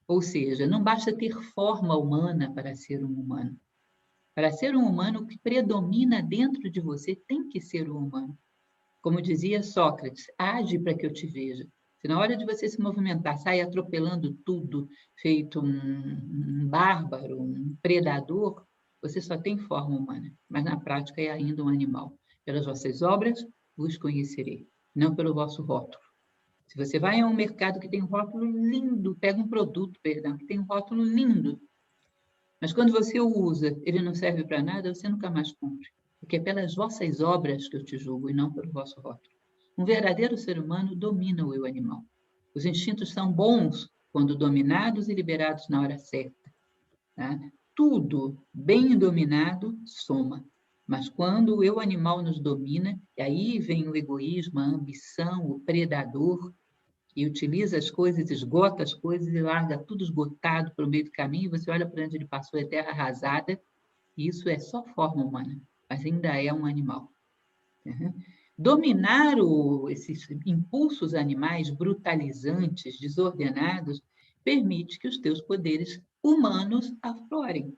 Ou seja, não basta ter forma humana para ser um humano. Para ser um humano, o que predomina dentro de você tem que ser o humano. Como dizia Sócrates, age para que eu te veja. Se na hora de você se movimentar, sai atropelando tudo, feito um bárbaro, um predador, você só tem forma humana, mas na prática é ainda um animal. Pelas vossas obras vos conhecerei, não pelo vosso rótulo. Se você vai a um mercado que tem um rótulo lindo, pega um produto, perdão, que tem um rótulo lindo, mas quando você o usa, ele não serve para nada, você nunca mais compre. Porque é pelas vossas obras que eu te julgo e não pelo vosso rótulo. Um verdadeiro ser humano domina o eu animal. Os instintos são bons quando dominados e liberados na hora certa. Tá? Tudo bem dominado soma. Mas quando o eu animal nos domina, e aí vem o egoísmo, a ambição, o predador, e utiliza as coisas, esgota as coisas e larga tudo esgotado para o meio do caminho, você olha para onde ele passou, é terra arrasada, e isso é só forma humana, mas ainda é um animal. Uhum. Dominar esses impulsos animais brutalizantes, desordenados, permite que os teus poderes humanos aflorem.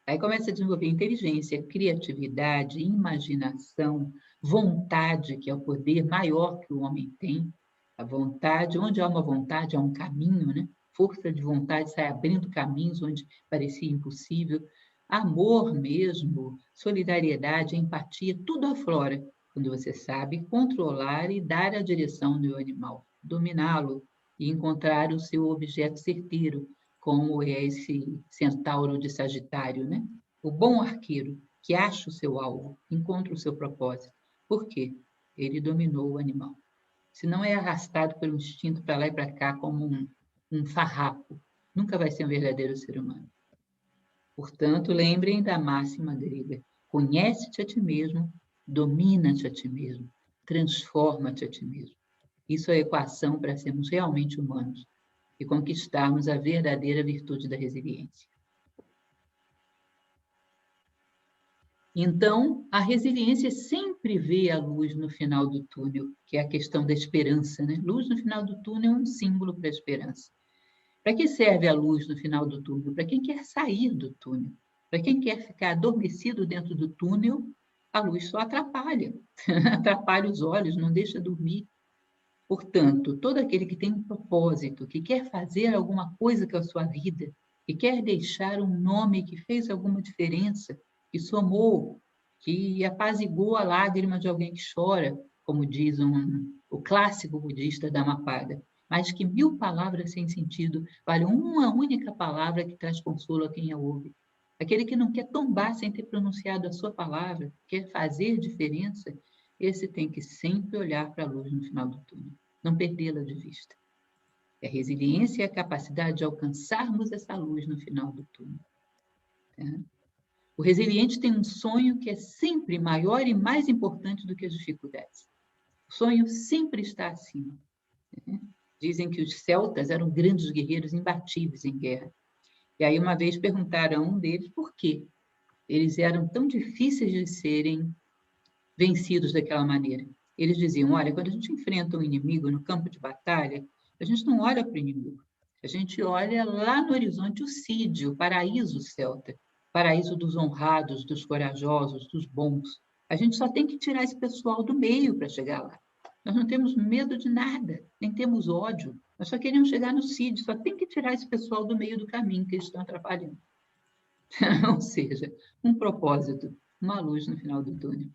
Aí começa a desenvolver inteligência, criatividade, imaginação, vontade, que é o poder maior que o homem tem. A vontade, onde há uma vontade, há um caminho, né? Força de vontade sai abrindo caminhos onde parecia impossível. Amor mesmo, solidariedade, empatia, tudo aflora quando você sabe controlar e dar a direção do animal, dominá-lo e encontrar o seu objeto certeiro, como é esse centauro de Sagitário, né? O bom arqueiro que acha o seu alvo, encontra o seu propósito. Por quê? Ele dominou o animal. Se não é arrastado pelo instinto para lá e para cá como um farrapo, nunca vai ser um verdadeiro ser humano. Portanto, lembrem da máxima grega: conhece-te a ti mesmo, domina-te a ti mesmo, transforma-te a ti mesmo. Isso é a equação para sermos realmente humanos e conquistarmos a verdadeira virtude da resiliência. Então, a resiliência sempre vê a luz no final do túnel, que é a questão da esperança, né? Luz no final do túnel é um símbolo para a esperança. Para que serve a luz no final do túnel? Para quem quer sair do túnel. Para quem quer ficar adormecido dentro do túnel, a luz só atrapalha. Atrapalha os olhos, não deixa dormir. Portanto, todo aquele que tem um propósito, que quer fazer alguma coisa com a sua vida, que quer deixar um nome que fez alguma diferença, que somou, que apaziguou a lágrima de alguém que chora, como diz o clássico budista Dhammapada, mas que 1000 palavras sem sentido valem uma única palavra que traz consolo a quem a ouve. Aquele que não quer tombar sem ter pronunciado a sua palavra, quer fazer diferença, esse tem que sempre olhar para a luz no final do túnel, não perdê-la de vista. A resiliência é a capacidade de alcançarmos essa luz no final do túnel. Tá? O resiliente tem um sonho que é sempre maior e mais importante do que as dificuldades. O sonho sempre está acima. Né? Dizem que os celtas eram grandes guerreiros imbatíveis em guerra. E aí uma vez perguntaram a um deles por quê eles eram tão difíceis de serem vencidos daquela maneira. Eles diziam, olha, quando a gente enfrenta um inimigo no campo de batalha, a gente não olha para o inimigo, A gente olha lá no horizonte o Cid, o paraíso celta, paraíso dos honrados, dos corajosos, dos bons. A gente só tem que tirar esse pessoal do meio para chegar lá. Nós não temos medo de nada, nem temos ódio. Nós só queremos chegar no Cid, só tem que tirar esse pessoal do meio do caminho que eles estão atrapalhando. Ou seja, um propósito, uma luz no final do túnel.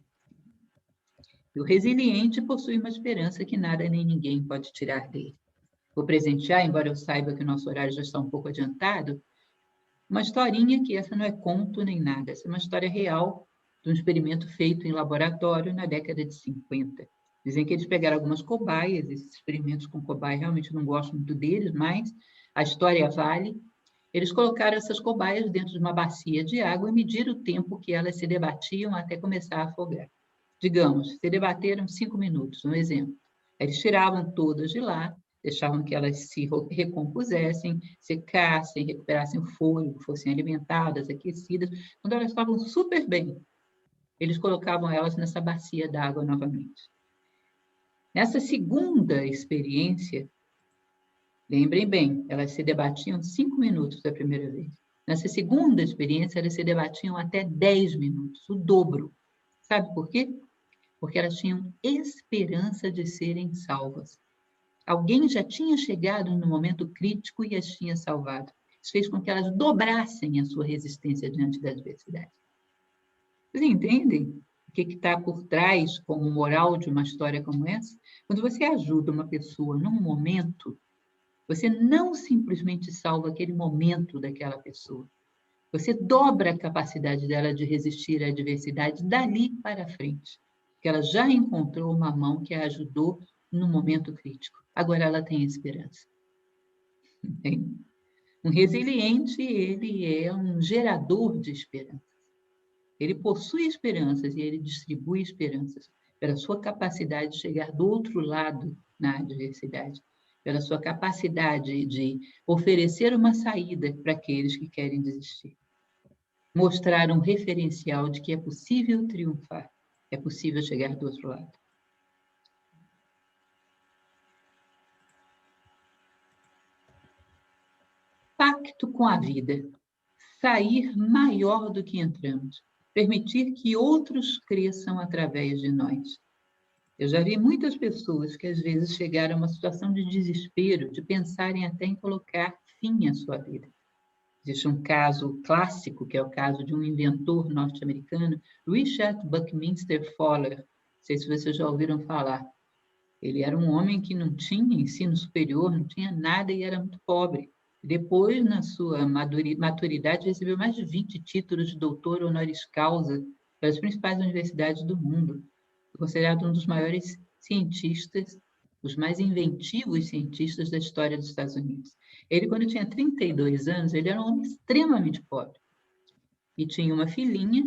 E o resiliente possui uma esperança que nada nem ninguém pode tirar dele. Vou presentear, embora eu saiba que o nosso horário já está um pouco adiantado, uma historinha que essa não é conto nem nada, essa é uma história real de um experimento feito em laboratório na década de 50. Dizem que eles pegaram algumas cobaias, esses experimentos com cobaia realmente não gosto muito deles, mas a história vale. Eles colocaram essas cobaias dentro de uma bacia de água e mediram o tempo que elas se debatiam até começar a afogar. Digamos, se debateram 5 minutos, um exemplo. Eles tiravam todas de lá, deixavam que elas se recompusessem, secassem, recuperassem o fôlego, fossem alimentadas, aquecidas. Quando elas estavam super bem, eles colocavam elas nessa bacia d'água novamente. Nessa segunda experiência, lembrem bem, elas se debatiam 5 minutos da primeira vez. Nessa segunda experiência, elas se debatiam até 10 minutos, o dobro. Sabe por quê? Porque elas tinham esperança de serem salvas. Alguém já tinha chegado no momento crítico e as tinha salvado. Isso fez com que elas dobrassem a sua resistência diante da adversidade. Vocês entendem o que está por trás como moral de uma história como essa? Quando você ajuda uma pessoa num momento, você não simplesmente salva aquele momento daquela pessoa. Você dobra a capacidade dela de resistir à adversidade dali para frente. Porque ela já encontrou uma mão que a ajudou no momento crítico. Agora ela tem esperança. Entende? Um resiliente, ele é um gerador de esperança. Ele possui esperanças e ele distribui esperanças pela sua capacidade de chegar do outro lado na adversidade, pela sua capacidade de oferecer uma saída para aqueles que querem desistir. Mostrar um referencial de que é possível triunfar, é possível chegar do outro lado. Pacto com a vida. Sair maior do que entramos. Permitir que outros cresçam através de nós. Eu já vi muitas pessoas que às vezes chegaram a uma situação de desespero, de pensarem até em colocar fim à sua vida. Existe um caso clássico, que é o caso de um inventor norte-americano, Richard Buckminster Fuller. Não sei se vocês já ouviram falar. Ele era um homem que não tinha ensino superior, não tinha nada e era muito pobre. Depois, na sua maturidade, recebeu mais de 20 títulos de doutor honoris causa pelas principais universidades do mundo. Foi considerado um dos maiores cientistas, os mais inventivos cientistas da história dos Estados Unidos. Ele, quando tinha 32 anos, ele era um homem extremamente pobre. E tinha uma filhinha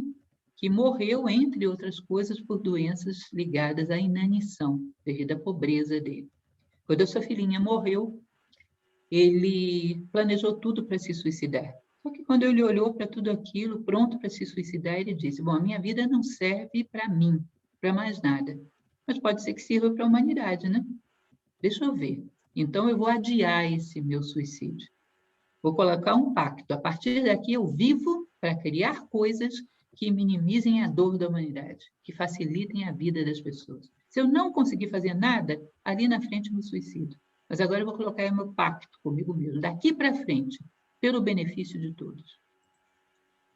que morreu, entre outras coisas, por doenças ligadas à inanição, devido à pobreza dele. Quando a sua filhinha morreu, ele planejou tudo para se suicidar. Só que quando ele olhou para tudo aquilo, pronto para se suicidar, ele disse, bom, a minha vida não serve para mim, para mais nada. Mas pode ser que sirva para a humanidade, né? Deixa eu ver. Então, eu vou adiar esse meu suicídio. Vou colocar um pacto. A partir daqui, eu vivo para criar coisas que minimizem a dor da humanidade, que facilitem a vida das pessoas. Se eu não conseguir fazer nada, ali na frente eu me suicido. Mas agora eu vou colocar o meu pacto comigo mesmo, daqui para frente, pelo benefício de todos.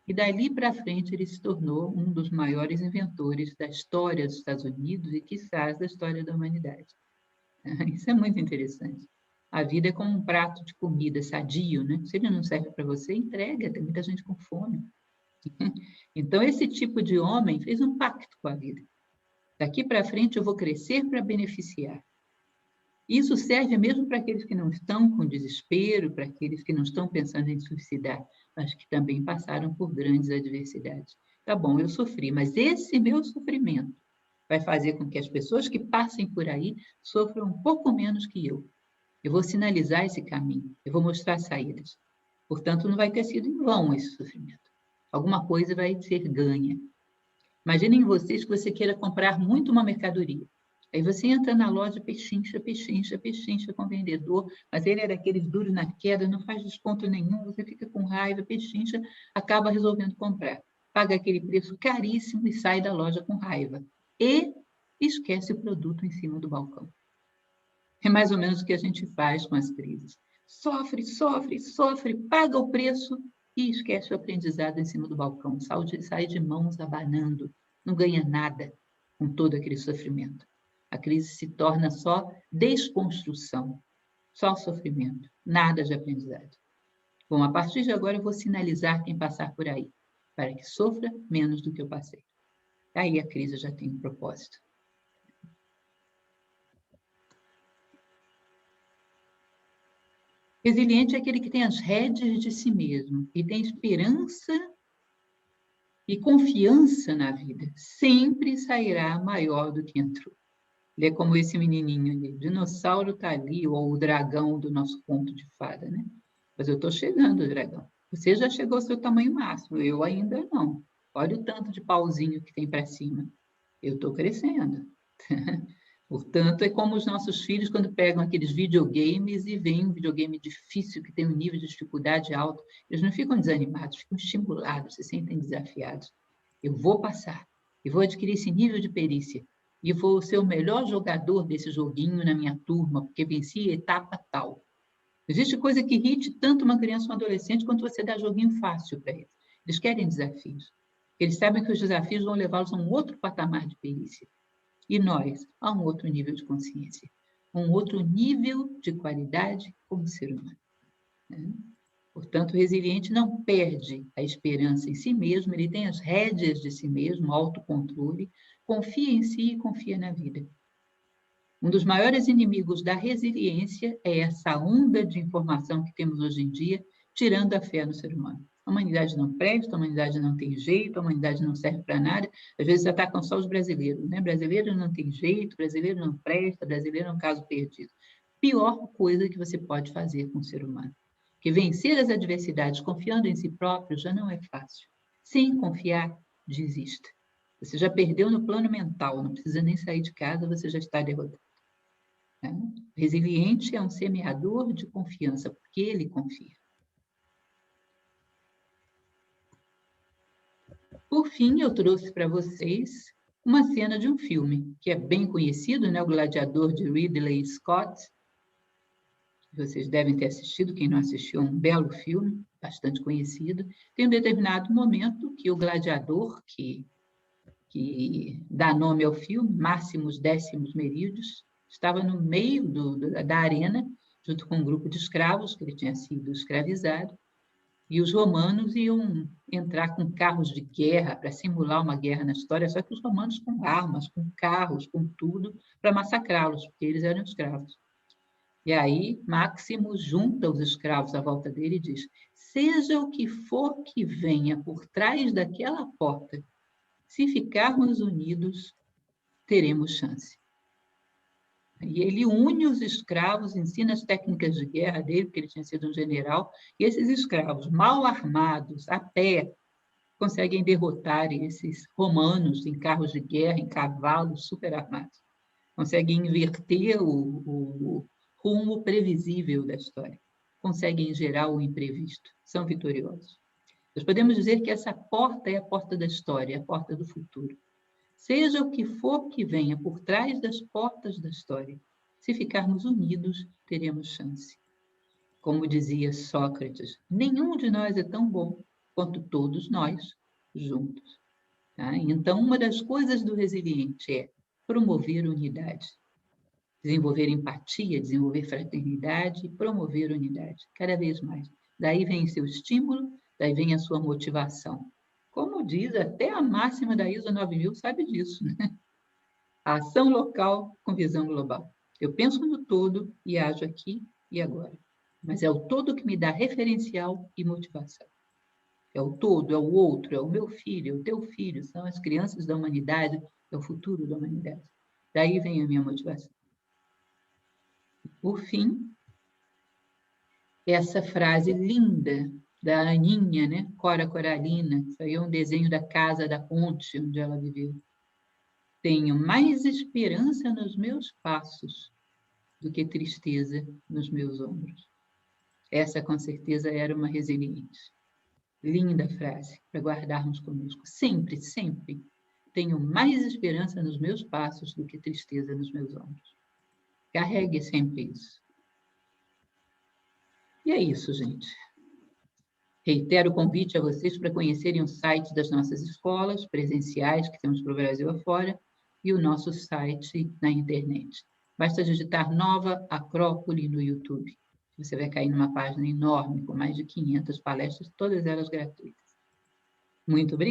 E dali para frente ele se tornou um dos maiores inventores da história dos Estados Unidos e, quizás, da história da humanidade. Isso é muito interessante. A vida é como um prato de comida sadio, né? Se ele não serve para você, entrega, tem muita gente com fome. Então, esse tipo de homem fez um pacto com a vida. Daqui para frente eu vou crescer para beneficiar. Isso serve mesmo para aqueles que não estão com desespero, para aqueles que não estão pensando em suicidar, mas que também passaram por grandes adversidades. Tá bom, eu sofri, mas esse meu sofrimento vai fazer com que as pessoas que passem por aí sofram um pouco menos que eu. Eu vou sinalizar esse caminho, eu vou mostrar saídas. Portanto, não vai ter sido em vão esse sofrimento. Alguma coisa vai ser ganha. Imaginem vocês que você queira comprar muito uma mercadoria. Aí você entra na loja, pechincha com o vendedor, mas ele é daqueles duros na queda, não faz desconto nenhum, você fica com raiva, pechincha, acaba resolvendo comprar. Paga aquele preço caríssimo e sai da loja com raiva. E esquece o produto em cima do balcão. É mais ou menos o que a gente faz com as crises. Sofre, paga o preço e esquece o aprendizado em cima do balcão. Sai de mãos abanando, não ganha nada com todo aquele sofrimento. A crise se torna só desconstrução, só sofrimento, nada de aprendizado. Bom, a partir de agora eu vou sinalizar quem passar por aí, para que sofra menos do que eu passei. Aí a crise já tem um propósito. Resiliente é aquele que tem as rédeas de si mesmo e tem esperança e confiança na vida. Sempre sairá maior do que entrou. Ele é como esse menininho ali. O dinossauro está ali, ou o dragão do nosso conto de fada, né? Mas eu estou chegando, dragão. Você já chegou ao seu tamanho máximo, eu ainda não. Olha o tanto de pauzinho que tem para cima. Eu estou crescendo. Portanto, é como os nossos filhos quando pegam aqueles videogames e veem um videogame difícil, que tem um nível de dificuldade alto, eles não ficam desanimados, ficam estimulados, se sentem desafiados. Eu vou passar, eu vou adquirir esse nível de perícia, e vou ser o melhor jogador desse joguinho na minha turma, porque venci a etapa tal. Existe coisa que irrite tanto uma criança ou um adolescente quanto você dá joguinho fácil para eles. Eles querem desafios. Eles sabem que os desafios vão levá-los a um outro patamar de perícia. E nós, a um outro nível de consciência, um outro nível de qualidade como ser humano. Né? Portanto, o resiliente não perde a esperança em si mesmo, ele tem as rédeas de si mesmo, autocontrole, confia em si e confia na vida. Um dos maiores inimigos da resiliência é essa onda de informação que temos hoje em dia, tirando a fé no ser humano. A humanidade não presta, a humanidade não tem jeito, a humanidade não serve para nada. Às vezes atacam só os brasileiros, né? Brasileiro não tem jeito, brasileiro não presta, brasileiro é um caso perdido. Pior coisa que você pode fazer com o ser humano. Porque vencer as adversidades confiando em si próprio já não é fácil. Sem confiar, desista. Você já perdeu no plano mental, não precisa nem sair de casa, você já está derrotado. Resiliente é um semeador de confiança, porque ele confia. Por fim, eu trouxe para vocês uma cena de um filme, que é bem conhecido, né? O Gladiador, de Ridley Scott. Vocês devem ter assistido, quem não assistiu, é um belo filme, bastante conhecido. Tem um determinado momento que o gladiador, que dá nome ao filme, Máximos Décimos Merídios, estava no meio da arena, junto com um grupo de escravos, que ele tinha sido escravizado, e os romanos iam entrar com carros de guerra para simular uma guerra na história, só que os romanos com armas, com carros, com tudo, para massacrá-los, porque eles eram escravos. E aí, Máximo junta os escravos à volta dele e diz: seja o que for que venha por trás daquela porta, se ficarmos unidos, teremos chance. E ele une os escravos, ensina as técnicas de guerra dele, porque ele tinha sido um general, e esses escravos, mal armados, a pé, conseguem derrotar esses romanos em carros de guerra, em cavalos super armados. Conseguem inverter o rumo previsível da história. Conseguem gerar o imprevisto. São vitoriosos. Nós podemos dizer que essa porta é a porta da história, é a porta do futuro. Seja o que for que venha por trás das portas da história, se ficarmos unidos, teremos chance. Como dizia Sócrates, nenhum de nós é tão bom quanto todos nós juntos. Tá? Então, uma das coisas do resiliente é promover unidade, desenvolver empatia, desenvolver fraternidade e promover unidade, cada vez mais. Daí vem seu estímulo, daí vem a sua motivação. Como diz, até a máxima da ISO 9000 sabe disso, né? A ação local com visão global. Eu penso no todo e ajo aqui e agora. Mas é o todo que me dá referencial e motivação. É o todo, é o outro, é o meu filho, é o teu filho, são as crianças da humanidade, é o futuro da humanidade. Daí vem a minha motivação. Por fim, essa frase linda da Aninha, né? Cora Coralina, isso aí é um desenho da casa da ponte onde ela viveu. Tenho mais esperança nos meus passos do que tristeza nos meus ombros. Essa, com certeza, era uma resiliente. Linda frase para guardarmos conosco. Sempre, sempre tenho mais esperança nos meus passos do que tristeza nos meus ombros. Carregue sempre isso. E é isso, gente. Reitero o convite a vocês para conhecerem o site das nossas escolas presenciais que temos para o Brasil afora e o nosso site na internet. Basta digitar Nova Acrópole no YouTube. Você vai cair numa página enorme com mais de 500 palestras, todas elas gratuitas. Muito obrigada.